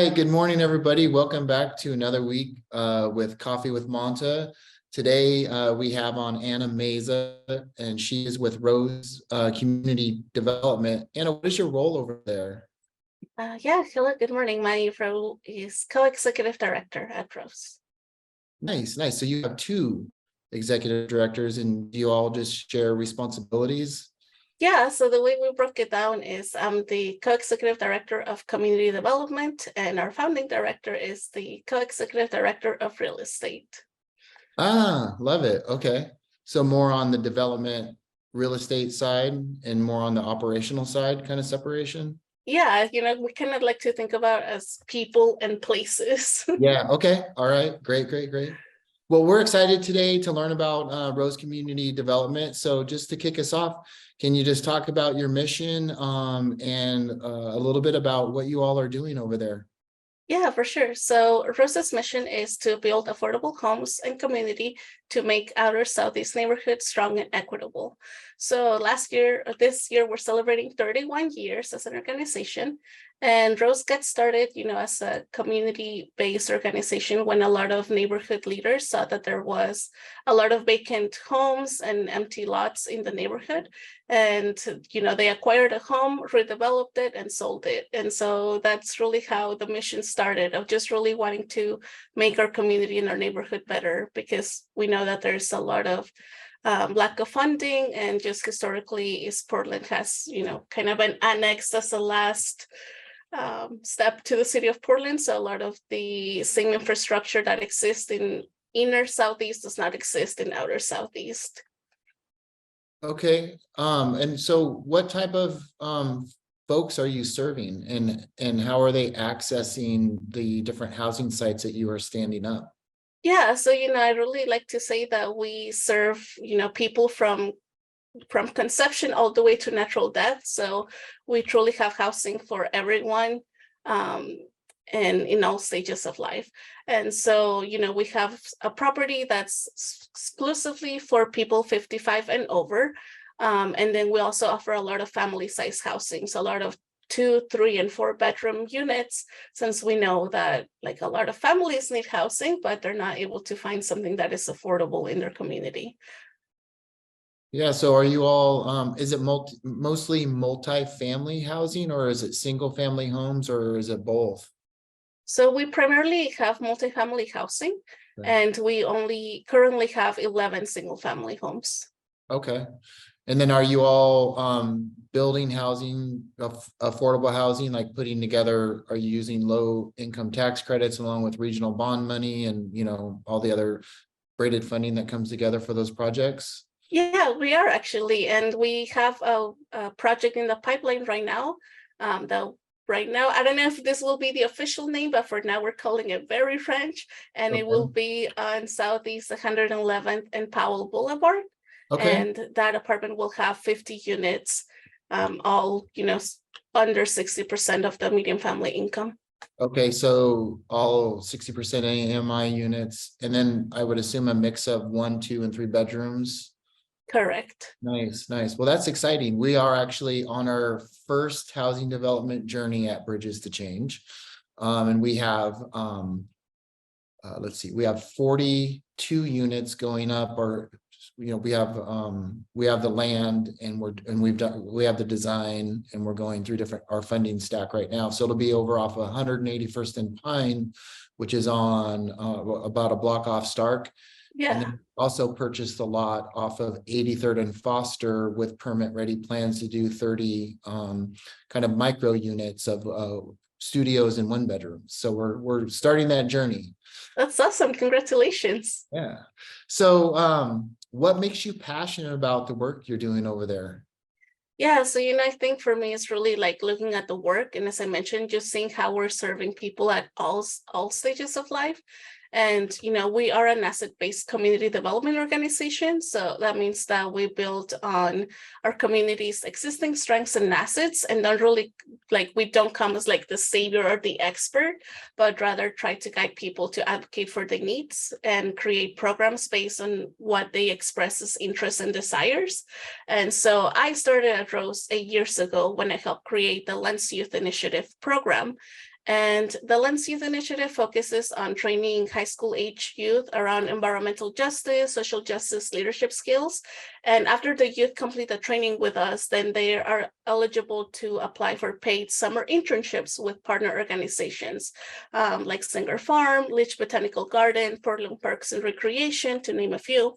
right, good morning, everybody. Welcome back to another week with Coffee with Monta. Today we have on Ana Meza, and she is with Rose Community Development. Anna, what is your role over there? Yeah, hello, good morning. My role is co-executive director at Rose. Nice, nice. So you have two executive directors, and do you all just share responsibilities? Yeah, so the way we broke it down is I'm the co-executive director of community development, and our founding director is the co-executive director of real estate. Ah, love it. Okay. So more on the development real estate side and more on the operational side kind of separation? Yeah, we kind of like to think about as people and places. Yeah, okay. All right. Great, great, great. Well, we're excited today to learn about Rose Community Development. So just to kick us off, can you just talk about your mission and a little bit about what you all are doing over there? Yeah, for sure. So Rosa's mission is to build affordable homes and community to make outer Southeast neighborhoods strong and equitable. So this year, we're celebrating 31 years as an organization. And Rose got started, as a community-based organization when a lot of neighborhood leaders saw that there was a lot of vacant homes and empty lots in the neighborhood. And, they acquired a home, redeveloped it, and sold it. And so that's really how the mission started, of just really wanting to make our community and our neighborhood better, because we know that there's a lot of lack of funding, and just historically East Portland has, kind of been annexed as the last step to the city of Portland. So a lot of the same infrastructure that exists in inner Southeast does not exist in outer Southeast. Okay. And so what type of folks are you serving, and how are they accessing the different housing sites that you are standing up? Yeah, so I really like to say that we serve people from conception all the way to natural death. So we truly have housing for everyone, and in all stages of life. And so we have a property that's exclusively for people 55 and over, and then we also offer a lot of family size housing, so a lot of 2, 3, and 4 bedroom units, since we know that like a lot of families need housing, but they're not able to find something that is affordable in their community. Yeah, so are you all, is it mostly multi-family housing, or is it single family homes, or is it both? So we primarily have multifamily housing, Right. and we only currently have 11 single family homes. Okay. And then are you all building housing, affordable housing, like putting together, are you using low income tax credits along with regional bond money and, all the other braided funding that comes together for those projects? Yeah, we are actually, and we have a project in the pipeline right now. Right now, I don't know if this will be the official name, but for now we're calling it Very French, and Okay. it will be on Southeast 111th and Powell Boulevard. Okay. And that apartment will have 50 units, all under 60% of the median family income. Okay, so all 60% AMI units, and then I would assume a mix of 1, 2, and 3 bedrooms. Correct. Nice, nice. Well, that's exciting. We are actually on our first housing development journey at Bridges to Change. And we have, let's see, we have 42 units going up, or, we have the land, and we have the design, and we're going through our funding stack right now. So it'll be over off 181st and Pine, which is on about a block off Stark. Yeah. And then also purchased a lot off of 83rd and Foster with permit ready plans to do 30 kind of micro units of studios and 1 bedrooms. So we're starting that journey. That's awesome. Congratulations. Yeah. So what makes you passionate about the work you're doing over there? Yeah, so I think for me it's really like looking at the work, and as I mentioned, just seeing how we're serving people at all stages of life. And we are an asset-based community development organization, so that means that we build on our community's existing strengths and assets, and don't really we don't come as like the savior or the expert, but rather try to guide people to advocate for their needs and create programs based on what they express as interests and desires. And so I started at Rose 8 years ago when I helped create the Lens Youth Initiative program. And the Lens Youth Initiative focuses on training high school age youth around environmental justice, social justice, leadership skills. And after the youth complete the training with us, then they are eligible to apply for paid summer internships with partner organizations like Singer Farm, Leach Botanical Garden, Portland Parks and Recreation, to name a few.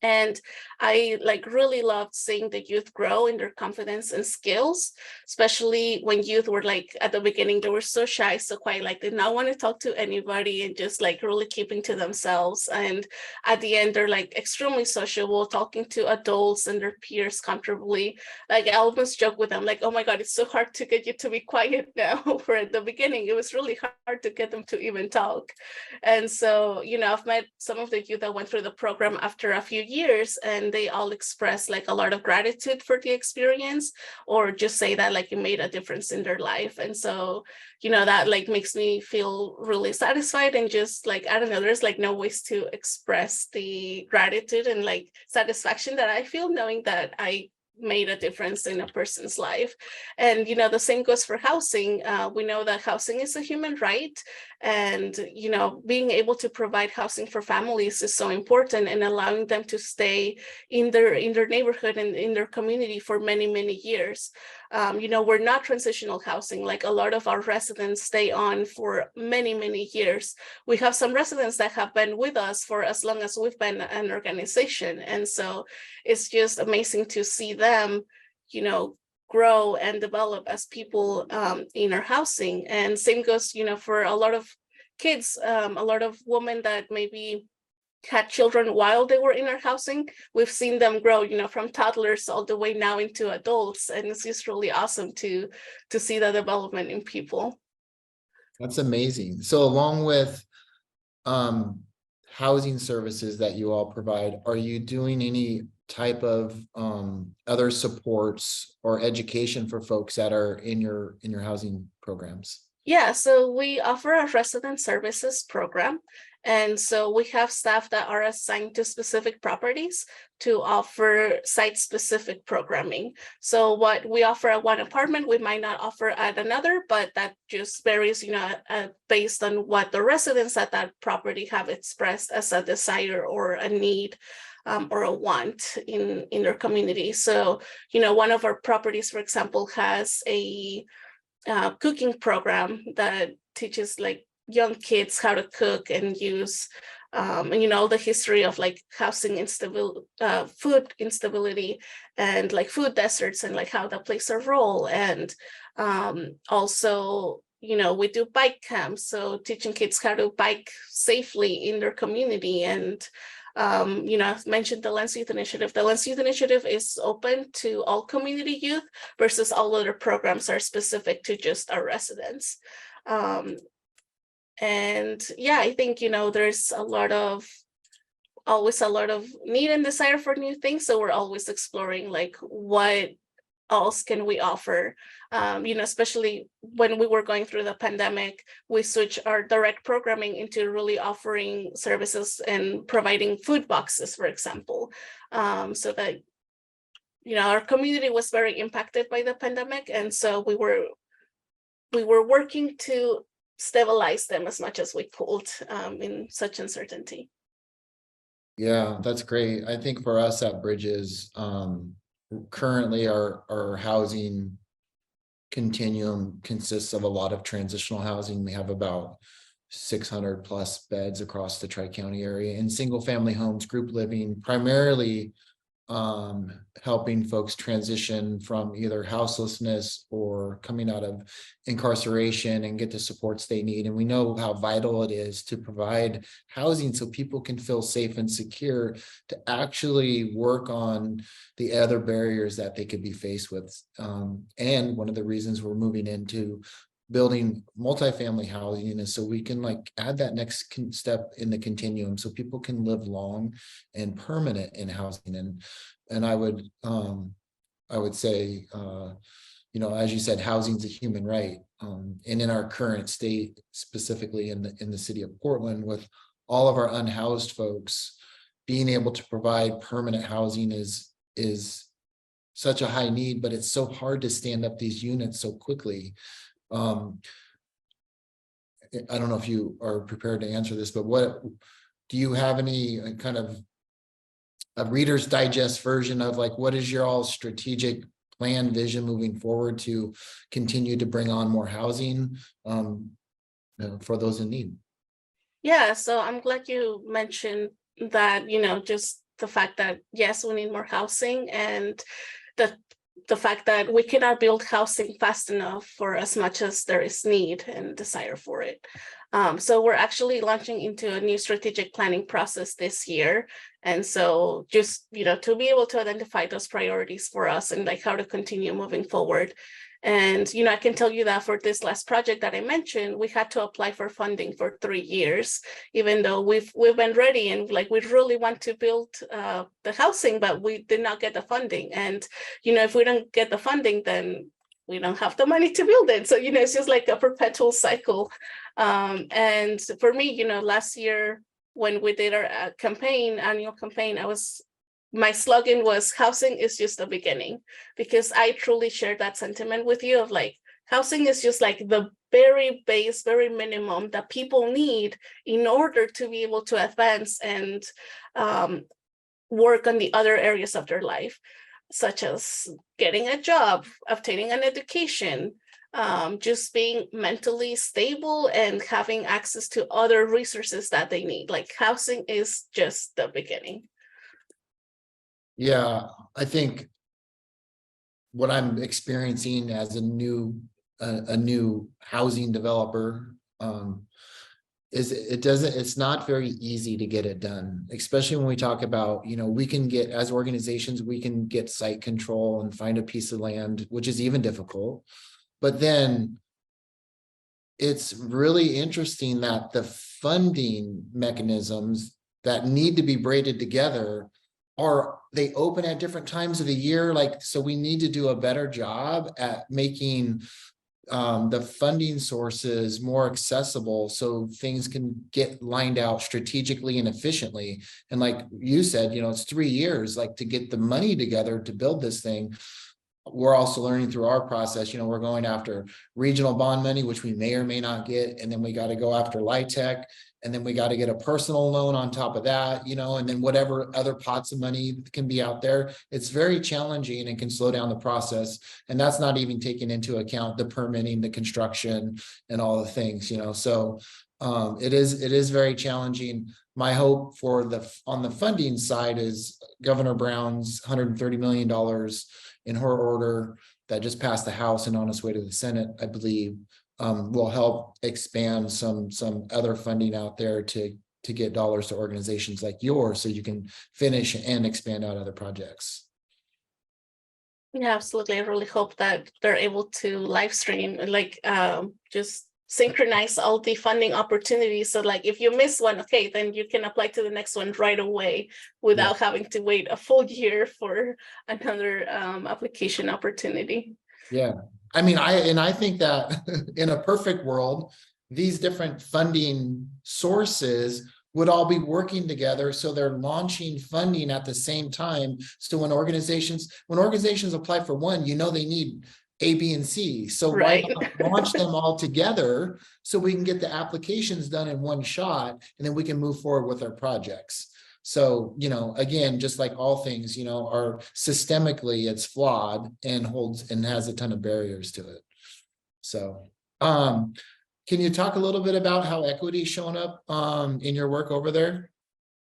And I really loved seeing the youth grow in their confidence and skills, especially when youth were at the beginning, they were so shy, so quiet, did not want to talk to anybody and just really keeping to themselves. And at the end, they're extremely sociable, talking to adults and their peers comfortably. I almost joke with them, oh my God, it's so hard to get you to be quiet now. For at the beginning, it was really hard to get them to even talk. And so, I've met some of the youth that went through the program after a few years, and they all express a lot of gratitude for the experience, or just say that it made a difference in their life. And so, that makes me feel really satisfied, and just I don't know, there's no ways to express the gratitude and satisfaction that I feel knowing that I made a difference in a person's life. And the same goes for housing. We know that housing is a human right, and being able to provide housing for families is so important, and allowing them to stay in their neighborhood and in their community for many years. We're not transitional housing. A lot of our residents stay on for many years. We have some residents that have been with us for as long as we've been an organization, and so it's just amazing to see them, grow and develop as people in our housing. And same goes, for a lot of kids, a lot of women that maybe had children while they were in our housing. We've seen them grow, from toddlers all the way now into adults, and it's just really awesome to see the development in people. That's amazing. So along with housing services that you all provide, are you doing any type of other supports or education for folks that are in your housing programs? Yeah, so we offer a resident services program. And so we have staff that are assigned to specific properties to offer site-specific programming. So what we offer at one apartment, we might not offer at another, but that just varies, based on what the residents at that property have expressed as a desire or a need. Or a want in their community. So, one of our properties, for example, has a cooking program that teaches young kids how to cook and use and the history of housing instability, food instability, and food deserts, and how that plays a role. And also, we do bike camps, so teaching kids how to bike safely in their community. And I've mentioned the Lens Youth Initiative. The Lens Youth Initiative is open to all community youth, versus all other programs are specific to just our residents. And yeah, I think, there's always a lot of need and desire for new things. So we're always exploring what else can we offer, especially when we were going through the pandemic. We switched our direct programming into really offering services and providing food boxes, for example, so that our community was very impacted by the pandemic, and so we were working to stabilize them as much as we could in such uncertainty. Yeah, that's great. I think for us at Bridges, currently our housing continuum consists of a lot of transitional housing. We have about 600 plus beds across the Tri-County area, in single family homes, group living, primarily helping folks transition from either houselessness or coming out of incarceration and get the supports they need. And we know how vital it is to provide housing so people can feel safe and secure to actually work on the other barriers that they could be faced with. And one of the reasons we're moving into building multifamily housing is so we can add that next step in the continuum so people can live long and permanent in housing. And I would say, as you said, housing is a human right. And in our current state, specifically in the city of Portland, with all of our unhoused folks, being able to provide permanent housing is such a high need, but it's so hard to stand up these units so quickly. I don't know if you are prepared to answer this, but what do you have any kind of a Reader's Digest version of like, what is your all strategic plan vision moving forward to continue to bring on more housing for those in need? Yeah, so I'm glad you mentioned that, just the fact that, yes, we need more housing, and the the fact that we cannot build housing fast enough for as much as there is need and desire for it. So we're actually launching into a new strategic planning process this year. And so just, to be able to identify those priorities for us and like how to continue moving forward. And, I can tell you that for this last project that I mentioned, we had to apply for funding for 3 years, even though we've been ready and like we really want to build the housing, but we did not get the funding. And, if we don't get the funding, then we don't have the money to build it. So, it's just like a perpetual cycle. And for me, last year when we did our annual campaign, my slogan was housing is just the beginning, because I truly share that sentiment with you of like, housing is just like the very base, very minimum that people need in order to be able to advance and work on the other areas of their life, such as getting a job, obtaining an education, just being mentally stable and having access to other resources that they need. Like housing is just the beginning. Yeah, I think what I'm experiencing as a new housing developer is it's not very easy to get it done, especially when we talk about, we can get, as organizations, we can get site control and find a piece of land, which is even difficult. But then it's really interesting that the funding mechanisms that need to be braided together they open at different times of the year. Like, so we need to do a better job at making the funding sources more accessible so things can get lined out strategically and efficiently. And like you said, it's 3 years, like to get the money together to build this thing. We're also learning through our process, we're going after regional bond money, which we may or may not get. And then we got to go after LIHTC. And then we got to get a personal loan on top of that, and then whatever other pots of money can be out there. It's very challenging and can slow down the process. And that's not even taking into account the permitting, the construction, and all the things, So it is very challenging. My hope on the funding side is Governor Brown's $130 million in her order that just passed the House and on its way to the Senate, I believe, will help expand some other funding out there to get dollars to organizations like yours so you can finish and expand out other projects. Yeah, absolutely. I really hope that they're able to live stream and like just synchronize all the funding opportunities. So like if you miss one, okay, then you can apply to the next one right away without having to wait a full year for another application opportunity. Yeah. I mean, I think that in a perfect world, these different funding sources would all be working together. So they're launching funding at the same time. So when organizations apply for one, they need A, B, and C. So why not launch them all together so we can get the applications done in one shot, and then we can move forward with our projects. So, again, just like all things, are systemically, it's flawed and has a ton of barriers to it. So, can you talk a little bit about how equity is showing up in your work over there?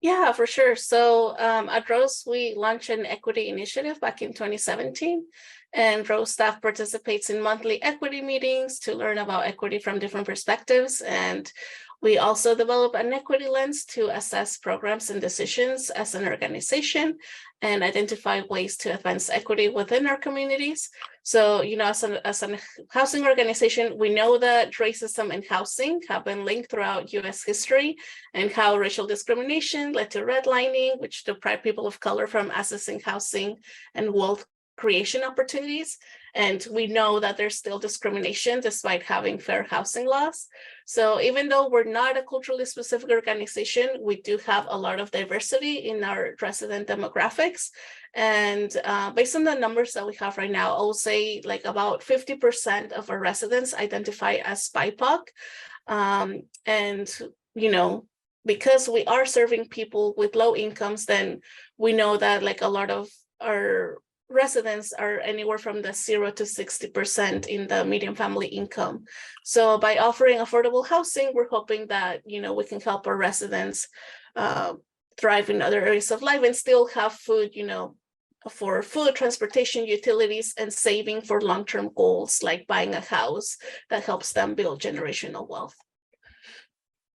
Yeah, for sure. So at Rose, we launched an equity initiative back in 2017. And Rose staff participates in monthly equity meetings to learn about equity from different perspectives. And we also develop an equity lens to assess programs and decisions as an organization and identify ways to advance equity within our communities. So, as a housing organization, we know that racism and housing have been linked throughout U.S. history, and how racial discrimination led to redlining, which deprived people of color from accessing housing and wealth creation opportunities. And we know that there's still discrimination despite having fair housing laws. So even though we're not a culturally specific organization, we do have a lot of diversity in our resident demographics. And based on the numbers that we have right now, I will say like about 50% of our residents identify as BIPOC. And, you know, because we are serving people with low incomes, then we know that like a lot of our residents are anywhere from the 0 to 60% in the median family income. So by offering affordable housing, we're hoping that, you know, we can help our residents thrive in other areas of life and still have food, you know, for food, transportation, utilities, and saving for long-term goals like buying a house that helps them build generational wealth.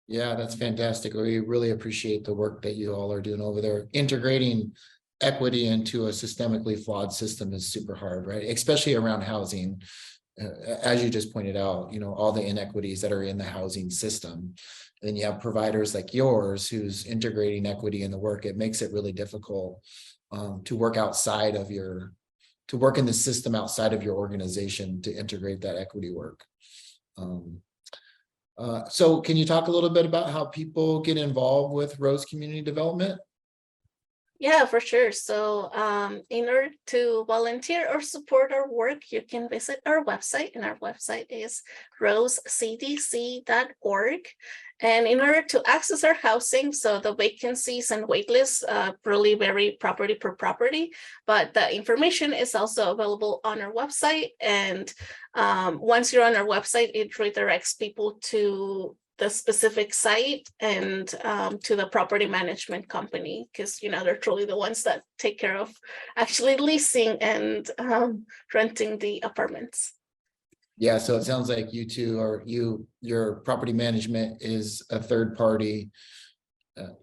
Yeah, that's fantastic. We really appreciate the work that you all are doing over there. Integrating equity into a systemically flawed system is super hard, right? Especially around housing. As you just pointed out, you know, all the inequities that are in the housing system. And you have providers like yours who's integrating equity in the work. It makes it really difficult to work outside of to work in the system outside of your organization to integrate that equity work. So can you talk a little bit about how people get involved with Rose Community Development? Yeah, for sure. So in order to volunteer or support our work, you can visit our website, and our website is rosecdc.org. And in order to access our housing, so the vacancies and waitlists really vary property per property, but the information is also available on our website. And once you're on our website, it redirects people to the specific site and to the property management company, because you know they're truly the ones that take care of actually leasing and renting the apartments. Yeah, so it sounds like you two are your property management is a third party.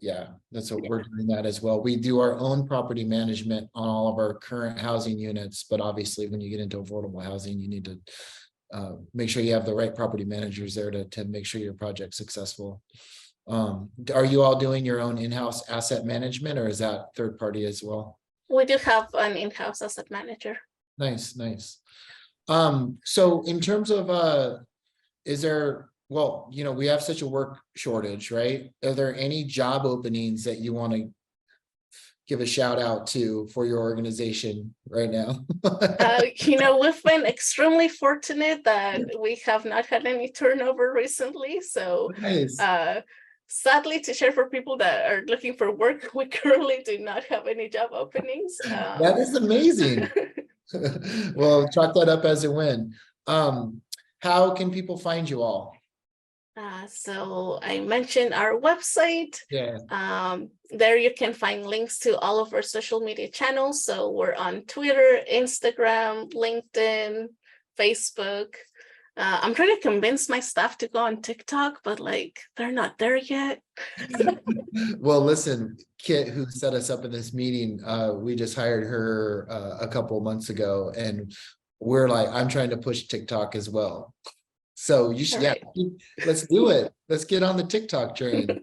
Yeah, that's what we're doing that as well. We do our own property management on all of our current housing units, but obviously when you get into affordable housing, you need to make sure you have the right property managers there to make sure your project's successful. Are you all doing your own in-house asset management, or is that third party as well? We do have an in-house asset manager. Nice. So in terms of is there, well, you know, we have such a work shortage, right? Are there any job openings that you want to give a shout out to for your organization right now? You know, we've been extremely fortunate that we have not had any turnover recently. So Nice. sadly to share for people that are looking for work, we currently do not have any job openings. That is amazing. Well, chalk that up as a win. How can people find you all? So I mentioned our website. Yeah. There you can find links to all of our social media channels. So we're on Twitter, Instagram, LinkedIn, Facebook. I'm trying to convince my staff to go on TikTok, but like they're not there yet. Well, listen, Kit, who set us up in this meeting, we just hired her a couple of months ago, and we're like, I'm trying to push TikTok as well. So you should, Right. yeah, let's do it. Let's get on the TikTok train.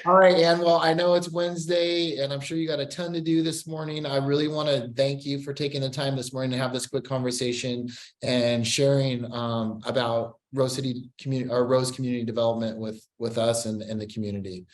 All right, Ann. Well, I know it's Wednesday and I'm sure you got a ton to do this morning. I really want to thank you for taking the time this morning to have this quick conversation and sharing about Rose City Community or Rose Community Development with us and the community.